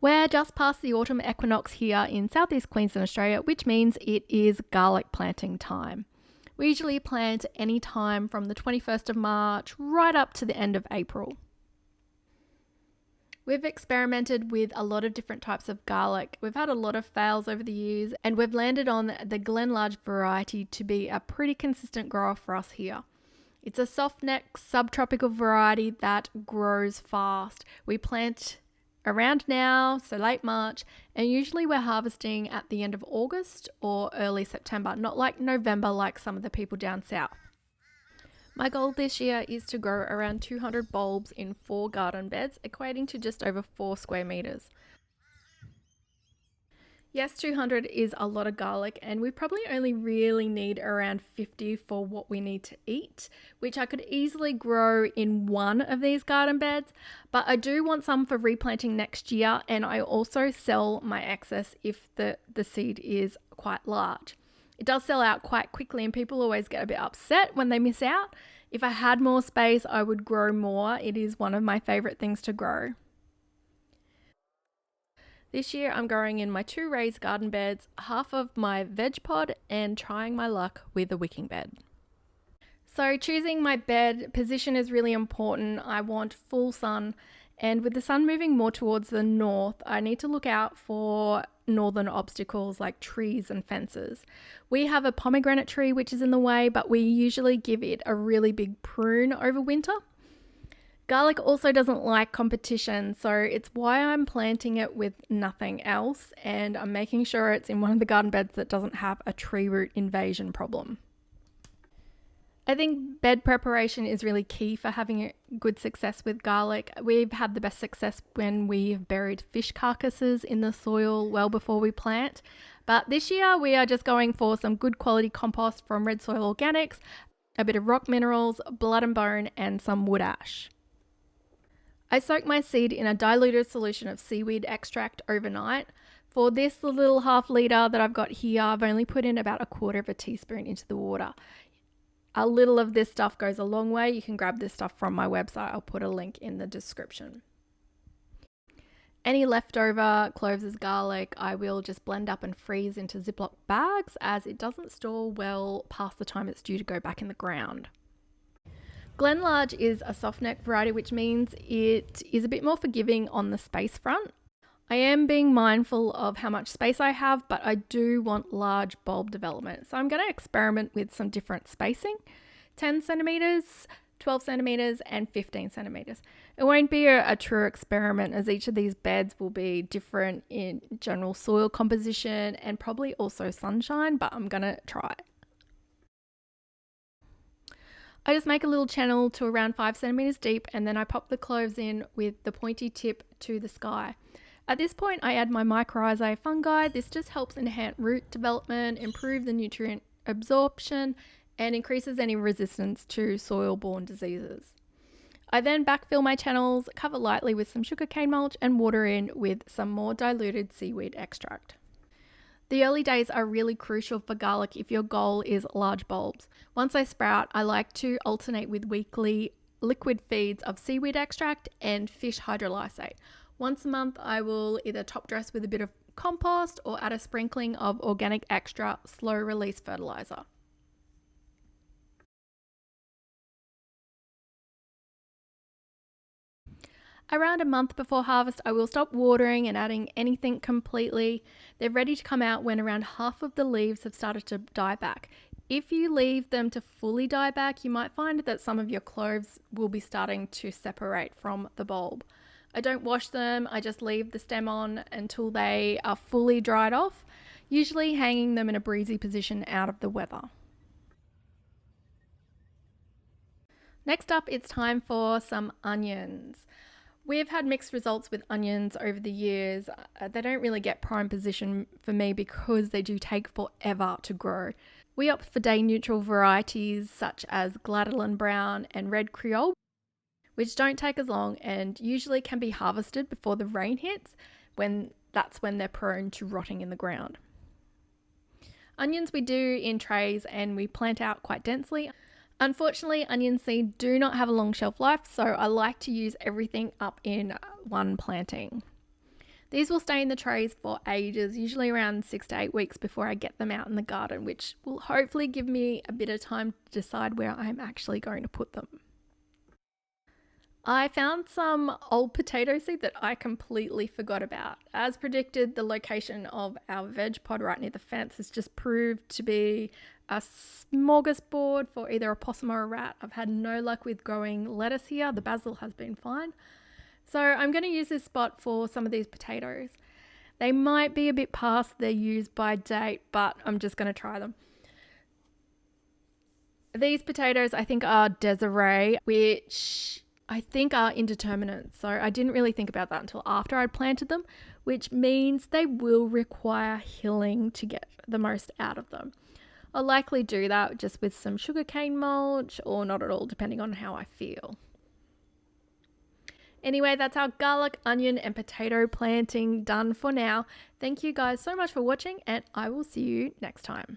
We're just past the autumn equinox here in southeast Queensland, Australia, which means it is garlic planting time. We usually plant any time from the 21st of March right up to the end of April. We've experimented with a lot of different types of garlic. We've had a lot of fails over the years, and we've landed on the Glenlarge variety to be a pretty consistent grower for us here. It's a soft neck subtropical variety that grows fast. We plant around now, so late March, and usually we're harvesting at the end of August or early September, not like November like some of the people down south. My goal this year is to grow around 200 bulbs in 4 garden beds, equating to just over 4 square meters. Yes, 200 is a lot of garlic, and we probably only really need around 50 for what we need to eat, which I could easily grow in one of these garden beds, but I do want some for replanting next year, and I also sell my excess if the seed is quite large. It does sell out quite quickly, and people always get a bit upset when they miss out. If I had more space, I would grow more. It is one of my favorite things to grow. This year I'm growing in my 2 raised garden beds, half of my veg pod, and trying my luck with a wicking bed. So choosing my bed position is really important. I want full sun, and with the sun moving more towards the north, I need to look out for northern obstacles like trees and fences. We have a pomegranate tree which is in the way, but we usually give it a really big prune over winter. Garlic also doesn't like competition, so it's why I'm planting it with nothing else, and I'm making sure it's in one of the garden beds that doesn't have a tree root invasion problem. I think bed preparation is really key for having a good success with garlic. We've had the best success when we've buried fish carcasses in the soil well before we plant, but this year we are just going for some good quality compost from Red Soil Organics, a bit of rock minerals, blood and bone, and some wood ash. I soak my seed in a diluted solution of seaweed extract overnight. For this little half litre that I've got here, I've only put in about 1/4 teaspoon into the water. A little of this stuff goes a long way. You can grab this stuff from my website. I'll put a link in the description. Any leftover cloves as garlic, I will just blend up and freeze into Ziploc bags, as it doesn't store well past the time it's due to go back in the ground. Glenlarge is a soft neck variety, which means it is a bit more forgiving on the space front. I am being mindful of how much space I have, but I do want large bulb development. So I'm going to experiment with some different spacing, 10 centimeters, 12 centimeters, and 15 centimeters. It won't be a true experiment, as each of these beds will be different in general soil composition and probably also sunshine, but I'm going to try it. I just make a little channel to around 5 centimeters deep, and then I pop the cloves in with the pointy tip to the sky. At this point, I add my mycorrhizae fungi. This just helps enhance root development, improve the nutrient absorption, and increases any resistance to soil-borne diseases. I then backfill my channels, cover lightly with some sugarcane mulch, and water in with some more diluted seaweed extract. The early days are really crucial for garlic if your goal is large bulbs. Once they sprout, I like to alternate with weekly liquid feeds of seaweed extract and fish hydrolysate. Once a month, I will either top dress with a bit of compost or add a sprinkling of organic extra slow release fertilizer. Around a month before harvest, I will stop watering and adding anything completely. They're ready to come out when around half of the leaves have started to die back. If you leave them to fully die back, you might find that some of your cloves will be starting to separate from the bulb. I don't wash them, I just leave the stem on until they are fully dried off, usually hanging them in a breezy position out of the weather. Next up, it's time for some onions. We've had mixed results with onions over the years. They don't really get prime position for me because they do take forever to grow. We opt for day neutral varieties such as Gladylin Brown and Red Creole, which don't take as long and usually can be harvested before the rain hits, that's when they're prone to rotting in the ground. Onions we do in trays and we plant out quite densely. Unfortunately, onion seed do not have a long shelf life, so I like to use everything up in one planting. These will stay in the trays for ages, usually around 6 to 8 weeks before I get them out in the garden, which will hopefully give me a bit of time to decide where I'm actually going to put them. I found some old potato seed that I completely forgot about. As predicted, the location of our veg pod right near the fence has just proved to be a smorgasbord for either a possum or a rat. I've had no luck with growing lettuce here. The basil has been fine. So I'm going to use this spot for some of these potatoes. They might be a bit past their use by date, but I'm just going to try them. These potatoes I think are Desiree, which I think are indeterminate. So I didn't really think about that until after I'd planted them, which means they will require hilling to get the most out of them. I'll likely do that just with some sugarcane mulch or not at all, depending on how I feel. Anyway, that's our garlic, onion, and potato planting done for now. Thank you guys so much for watching, and I will see you next time.